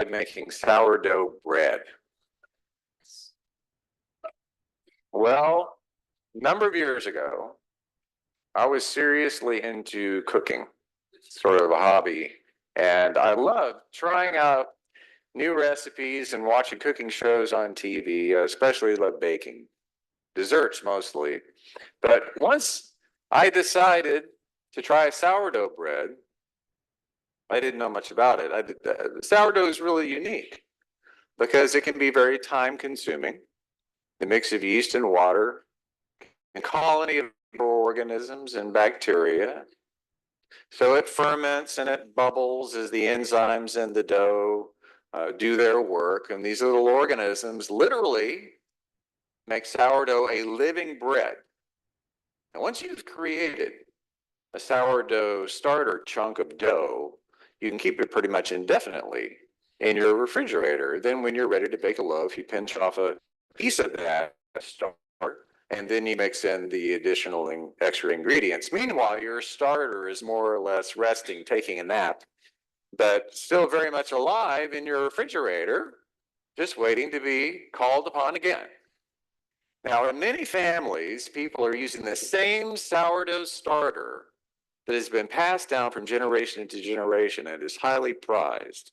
making sourdough bread. Well, a number of years ago, I was seriously into cooking, sort of a hobby, and I loved trying out new recipes and watching cooking shows on TV. Especially love baking, desserts mostly. But once I decided to try sourdough bread, I didn't know much about it. Sourdough is really unique because it can be very time consuming. The mix of yeast and water, a colony of organisms and bacteria. So it ferments and it bubbles as the enzymes in the dough do their work. And these little organisms literally make sourdough a living bread. And once you've created a sourdough starter chunk of dough, you can keep it pretty much indefinitely in your refrigerator. Then when you're ready to bake a loaf, you pinch off a piece of that starter, and then you mix in the additional extra ingredients. Meanwhile, your starter is more or less resting, taking a nap, but still very much alive in your refrigerator, just waiting to be called upon again. Now, in many families, people are using the same sourdough starter that has been passed down from generation to generation and is highly prized.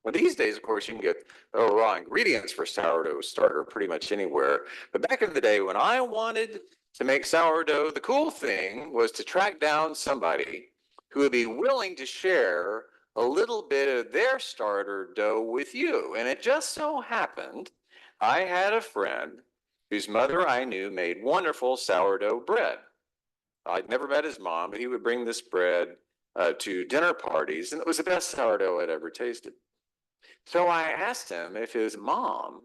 Well, these days, of course, you can get raw ingredients for sourdough starter pretty much anywhere. But back in the day, when I wanted to make sourdough, the cool thing was to track down somebody who would be willing to share a little bit of their starter dough with you. And it just so happened I had a friend whose mother I knew made wonderful sourdough bread. I'd never met his mom, but he would bring this bread to dinner parties, and it was the best sourdough I'd ever tasted. So I asked him if his mom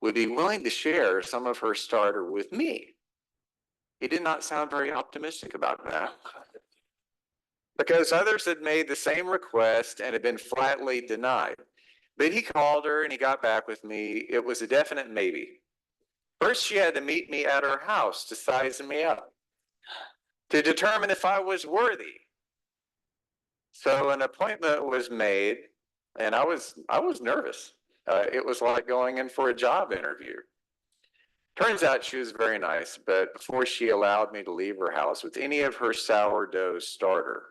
would be willing to share some of her starter with me. He did not sound very optimistic about that because others had made the same request and had been flatly denied. But he called her and he got back with me. It was a definite maybe. First, she had to meet me at her house to size me up, to determine if I was worthy. So an appointment was made, and I was nervous. It was like going in for a job interview. Turns out she was very nice, but before she allowed me to leave her house with any of her sourdough starter,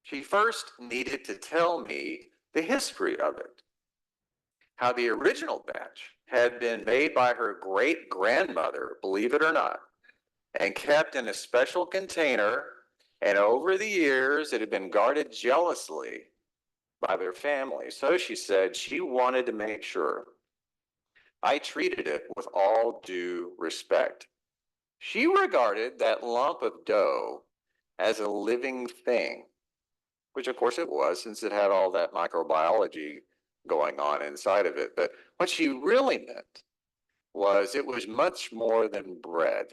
she first needed to tell me the history of it. How the original batch had been made by her great grandmother, believe it or not, and kept in a special container. And over the years, it had been guarded jealously by their family. So she said she wanted to make sure I treated it with all due respect. She regarded that lump of dough as a living thing, which of course it was, since it had all that microbiology going on inside of it. But what she really meant was it was much more than bread.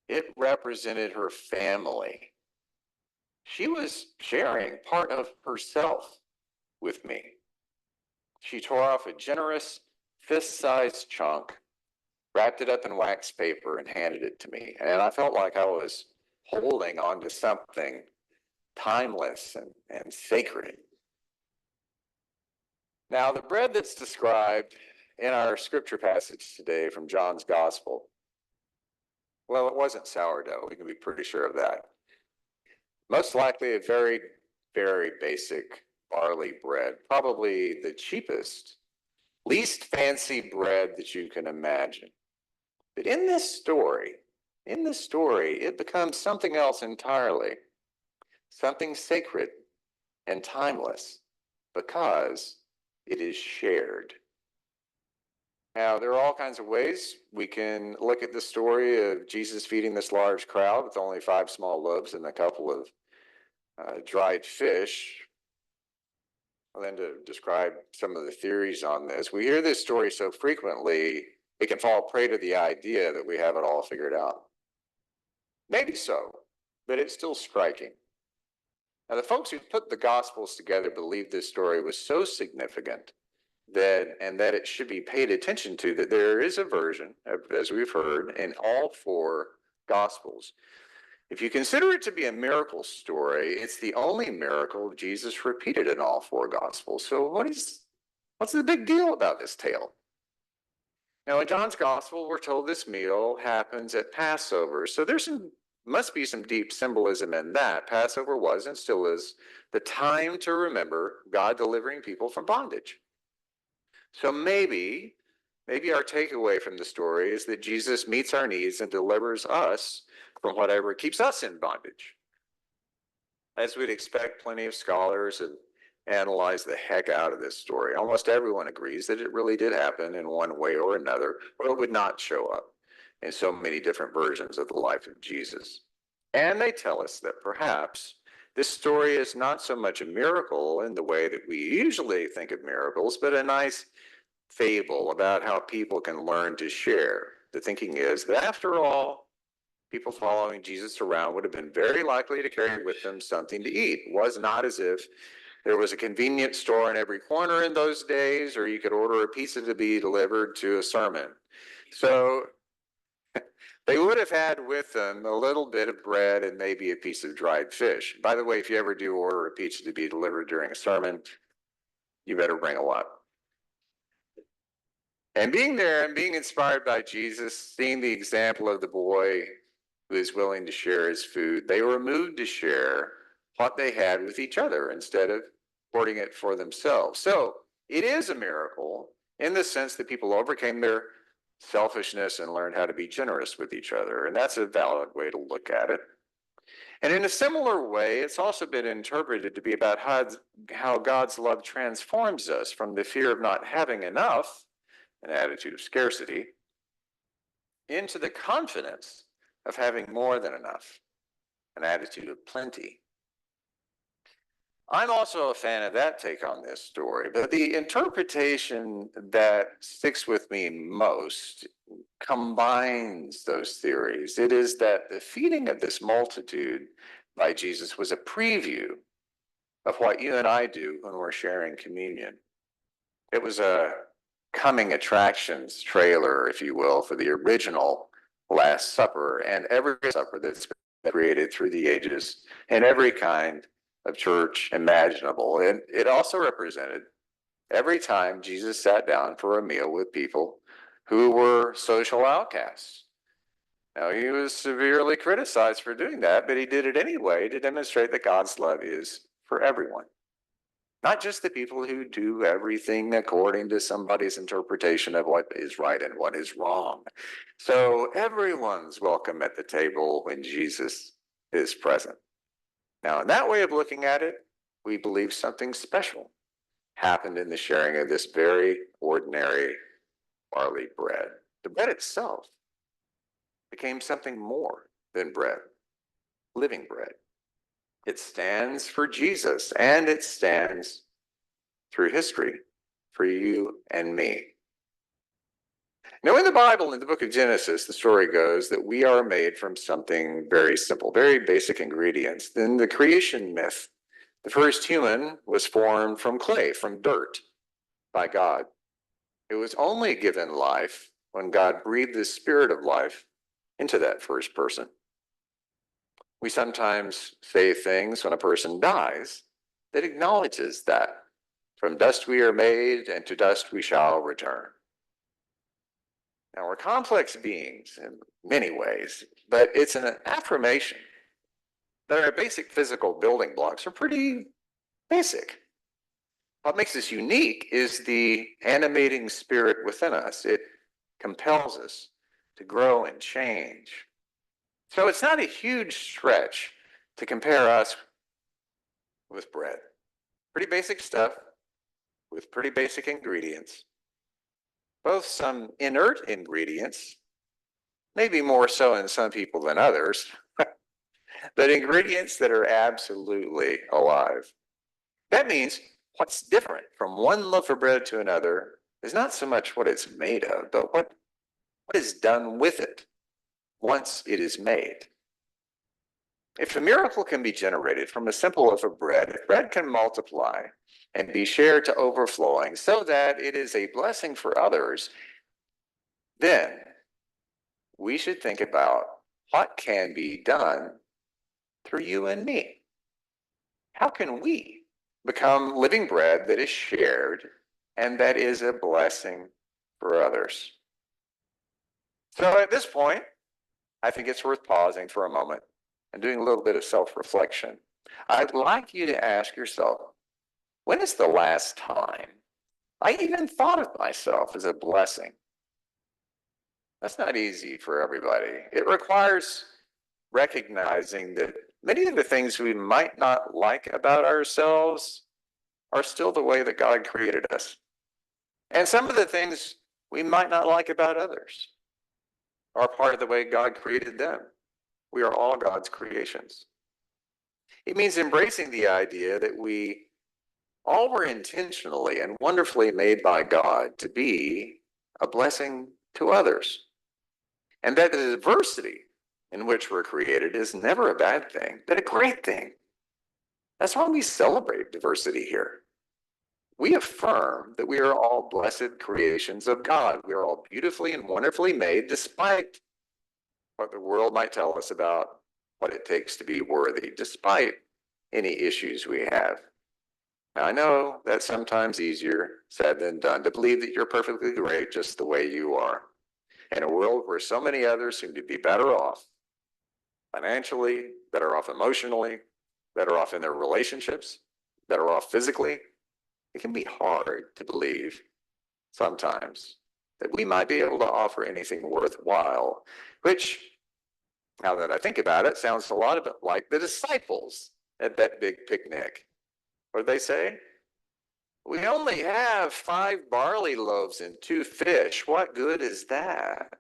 It represented her family. She was sharing part of herself with me. She tore off a generous fist-sized chunk, wrapped it up in wax paper, and handed it to me. And I felt like I was holding on to something timeless and sacred. Now, the bread that's described in our scripture passage today from John's Gospel, well, it wasn't sourdough. We can be pretty sure of that. Most likely a very, very basic barley bread, probably the cheapest, least fancy bread that you can imagine. But in this story, it becomes something else entirely, something sacred and timeless, because it is shared. Now, there are all kinds of ways we can look at the story of Jesus feeding this large crowd with only 5 small loaves and a couple of dried fish. And then to describe some of the theories on this. We hear this story so frequently, it can fall prey to the idea that we have it all figured out. Maybe so, but it's still striking. Now, the folks who put the Gospels together believe this story was so significant that it should be paid attention to, that there is a version, as we've heard, in all 4 Gospels, If you consider it to be a miracle story, it's the only miracle Jesus repeated in all four Gospels. So what's the big deal about this tale? Now, in John's Gospel, we're told this meal happens at Passover. So must be some deep symbolism in that. Passover was and still is the time to remember God delivering people from bondage. So maybe our takeaway from the story is that Jesus meets our needs and delivers us from whatever keeps us in bondage. As we'd expect, plenty of scholars have analyzed the heck out of this story. Almost everyone agrees that it really did happen in one way or another, or it would not show up in so many different versions of the life of Jesus. And they tell us that perhaps this story is not so much a miracle in the way that we usually think of miracles, but a nice fable about how people can learn to share. The thinking is that after all, people following Jesus around would have been very likely to carry with them something to eat. It was not as if there was a convenience store in every corner in those days, or you could order a pizza to be delivered to a sermon. So they would have had with them a little bit of bread and maybe a piece of dried fish. By the way, if you ever do order a pizza to be delivered during a sermon, you better bring a lot. And being there and being inspired by Jesus, seeing the example of the boy who is willing to share his food, they were moved to share what they had with each other instead of hoarding it for themselves. So it is a miracle in the sense that people overcame their selfishness and learned how to be generous with each other. And that's a valid way to look at it. And in a similar way, it's also been interpreted to be about how God's love transforms us from the fear of not having enough, an attitude of scarcity, into the confidence of having more than enough, an attitude of plenty. I'm also a fan of that take on this story, but the interpretation that sticks with me most combines those theories. It is that the feeding of this multitude by Jesus was a preview of what you and I do when we're sharing communion. It was a coming attractions trailer, if you will, for the original Last Supper and every supper that's been created through the ages in every kind of church imaginable. And it also represented every time Jesus sat down for a meal with people who were social outcasts. Now, he was severely criticized for doing that, but he did it anyway to demonstrate that God's love is for everyone. Not just the people who do everything according to somebody's interpretation of what is right and what is wrong. So everyone's welcome at the table when Jesus is present. Now, in that way of looking at it, we believe something special happened in the sharing of this very ordinary barley bread. The bread itself became something more than bread, living bread. It stands for Jesus, and it stands through history for you and me. Now, in the Bible, in the book of Genesis, the story goes that we are made from something very simple, very basic ingredients. In the creation myth, the first human was formed from clay, from dirt, by God. It was only given life when God breathed the spirit of life into that first person. We sometimes say things when a person dies that acknowledges that. From dust we are made, and to dust we shall return. Now, we're complex beings in many ways, but it's an affirmation that our basic physical building blocks are pretty basic. What makes us unique is the animating spirit within us. It compels us to grow and change. So it's not a huge stretch to compare us with bread. Pretty basic stuff with pretty basic ingredients. Both some inert ingredients, maybe more so in some people than others, but ingredients that are absolutely alive. That means what's different from one loaf of bread to another is not so much what it's made of, but what is done with it once it is made. If a miracle can be generated from a simple loaf of bread, if bread can multiply and be shared to overflowing so that it is a blessing for others, then we should think about what can be done through you and me. How can we become living bread that is shared and that is a blessing for others? So at this point, I think it's worth pausing for a moment and doing a little bit of self-reflection. I'd like you to ask yourself, when is the last time I even thought of myself as a blessing? That's not easy for everybody. It requires recognizing that many of the things we might not like about ourselves are still the way that God created us. And some of the things we might not like about others are part of the way God created them. We are all God's creations. It means embracing the idea that we all were intentionally and wonderfully made by God to be a blessing to others. And that the diversity in which we're created is never a bad thing, but a great thing. That's why we celebrate diversity here. We affirm that we are all blessed creations of God. We are all beautifully and wonderfully made, despite what the world might tell us about what it takes to be worthy, despite any issues we have. Now, I know that's sometimes easier said than done, to believe that you're perfectly great just the way you are. In a world where so many others seem to be better off financially, better off emotionally, better off in their relationships, better off physically, it can be hard to believe sometimes that we might be able to offer anything worthwhile, which, now that I think about it, sounds a lot like the disciples at that big picnic. What did they say? We only have 5 barley loaves and 2 fish. What good is that?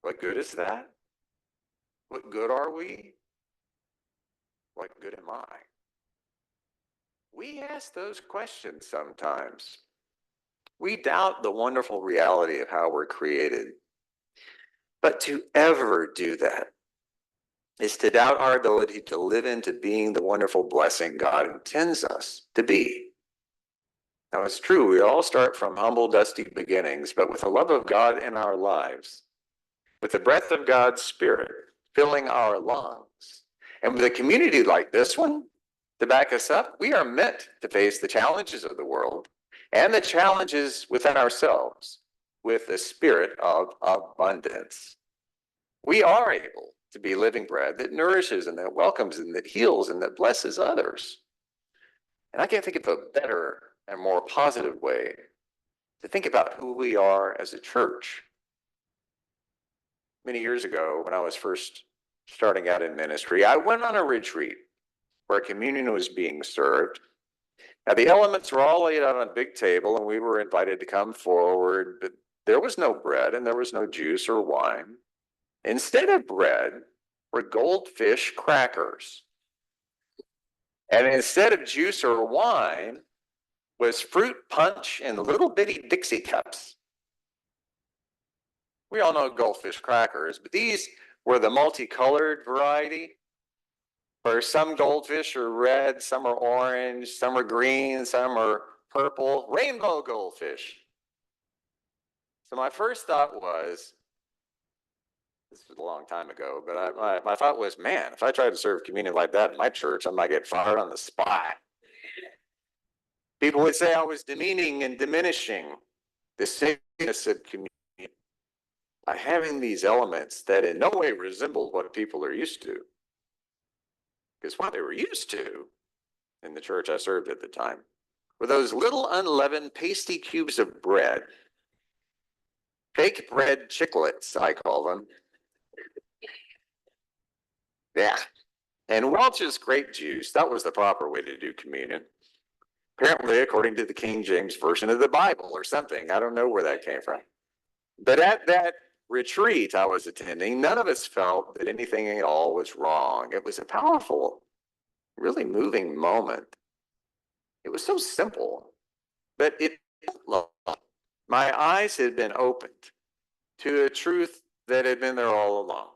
What good is that? What good are we? What good am I? We ask those questions sometimes. We doubt the wonderful reality of how we're created. But to ever do that is to doubt our ability to live into being the wonderful blessing God intends us to be. Now, it's true, we all start from humble, dusty beginnings, but with the love of God in our lives, with the breath of God's Spirit filling our lungs, and with a community like this one to back us up, we are meant to face the challenges of the world and the challenges within ourselves with the spirit of abundance. We are able to be living bread that nourishes and that welcomes and that heals and that blesses others. And I can't think of a better and more positive way to think about who we are as a church. Many years ago, when I was first starting out in ministry, I went on a retreat where communion was being served. Now, the elements were all laid out on a big table, and we were invited to come forward, but there was no bread and there was no juice or wine. Instead of bread were goldfish crackers. And instead of juice or wine was fruit punch in little bitty Dixie cups. We all know goldfish crackers, but these were the multicolored variety, where some goldfish are red, some are orange, some are green, some are purple, rainbow goldfish. So my first thought was, this was a long time ago, but my thought was, man, if I tried to serve communion like that in my church, I might get fired on the spot. People would say I was demeaning and diminishing the sacredness of communion by having these elements that in no way resembled what people are used to. Because what they were used to in the church I served at the time were those little unleavened pasty cubes of bread, fake bread chiclets, I call them. Yeah. And Welch's grape juice, that was the proper way to do communion. Apparently, according to the King James Version of the Bible or something. I don't know where that came from. But at that retreat I was attending, none of us felt that anything at all was wrong. It was a powerful, really moving moment. It was so simple, but it my eyes had been opened to a truth that had been there all along.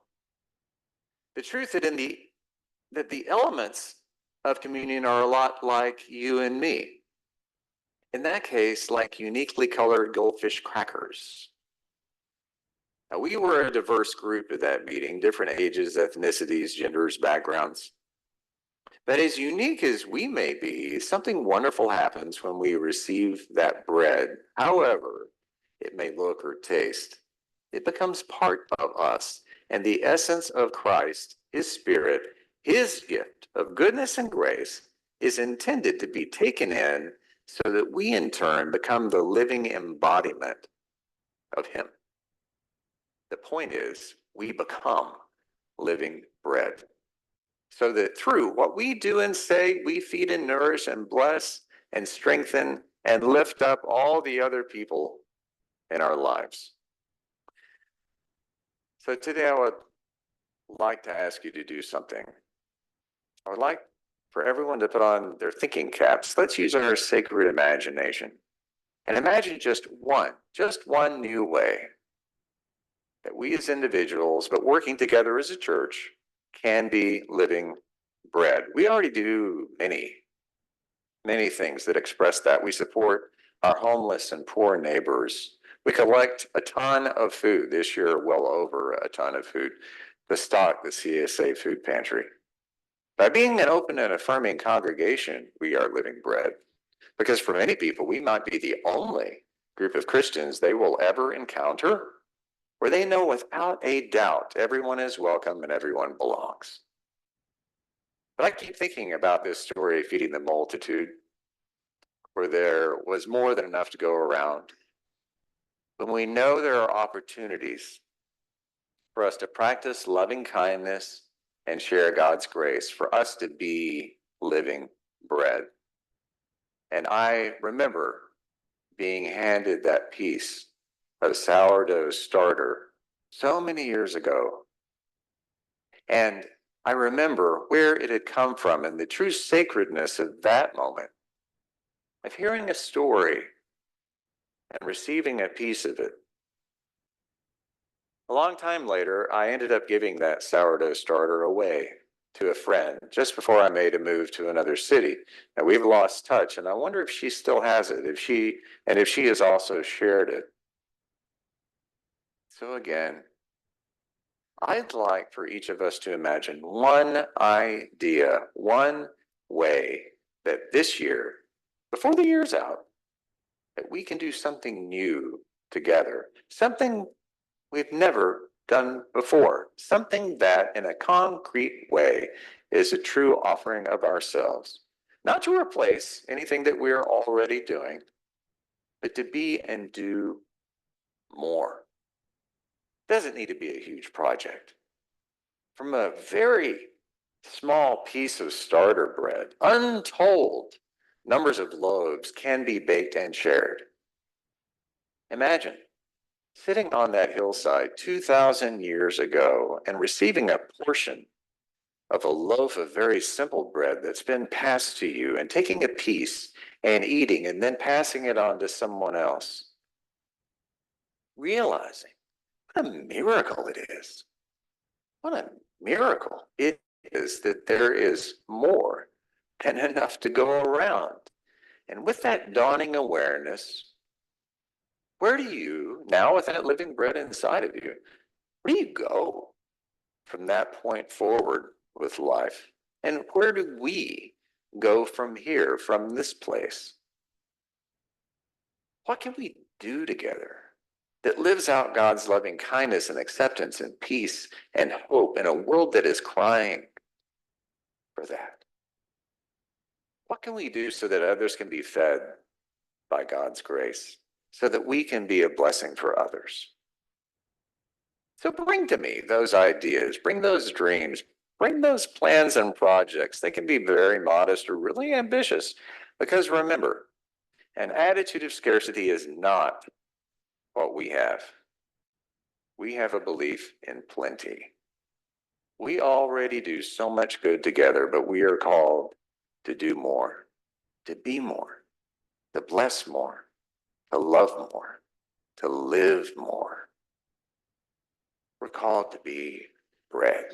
The truth that that the elements of communion are a lot like you and me. In that case, like uniquely colored goldfish crackers. Now, we were a diverse group at that meeting, different ages, ethnicities, genders, backgrounds. But as unique as we may be, something wonderful happens when we receive that bread. However, it may look or taste. It becomes part of us, and the essence of Christ, His Spirit, His gift of goodness and grace is intended to be taken in so that we in turn become the living embodiment of Him. The point is, we become living bread. So that through what we do and say, we feed and nourish and bless and strengthen and lift up all the other people in our lives. So today I would like to ask you to do something. I would like for everyone to put on their thinking caps. Let's use our sacred imagination and imagine just one new way that we as individuals, but working together as a church, can be living bread. We already do many things that express that. We support our homeless and poor neighbors. We collect a ton of food this year, well over a ton of food, to stock the CSA food pantry. By being an open and affirming congregation, we are living bread. Because for many people, we might be the only group of Christians they will ever encounter where they know without a doubt everyone is welcome and everyone belongs. But I keep thinking about this story, feeding the multitude, where there was more than enough to go around. When we know there are opportunities for us to practice loving kindness and share God's grace, for us to be living bread. And I remember being handed that piece of sourdough starter so many years ago. And I remember where it had come from and the true sacredness of that moment, of hearing a story and receiving a piece of it. A long time later, I ended up giving that sourdough starter away to a friend just before I made a move to another city. And we've lost touch, and I wonder if she still has it, if she has also shared it. So again, I'd like for each of us to imagine one idea, one way that this year, before the year's out, that we can do something new together, something we've never done before, something that in a concrete way is a true offering of ourselves, not to replace anything that we're already doing, but to be and do more. Doesn't need to be a huge project. From a very small piece of starter bread, untold numbers of loaves can be baked and shared. Imagine sitting on that hillside 2,000 years ago and receiving a portion of a loaf of very simple bread that's been passed to you, and taking a piece and eating and then passing it on to someone else. Realizing what a miracle it is. What a miracle it is that there is more than enough to go around. And with that dawning awareness, where do you, now with that living bread inside of you, where do you go from that point forward with life? And where do we go from here, from this place? What can we do together that lives out God's loving kindness and acceptance and peace and hope in a world that is crying for that? What can we do so that others can be fed by God's grace, so that we can be a blessing for others? So bring to me those ideas, bring those dreams, bring those plans and projects. They can be very modest or really ambitious, because remember, an attitude of scarcity is not what we have. We have a belief in plenty. We already do so much good together, but we are called to do more, to be more, to bless more, to love more, to live more. We're called to be bread.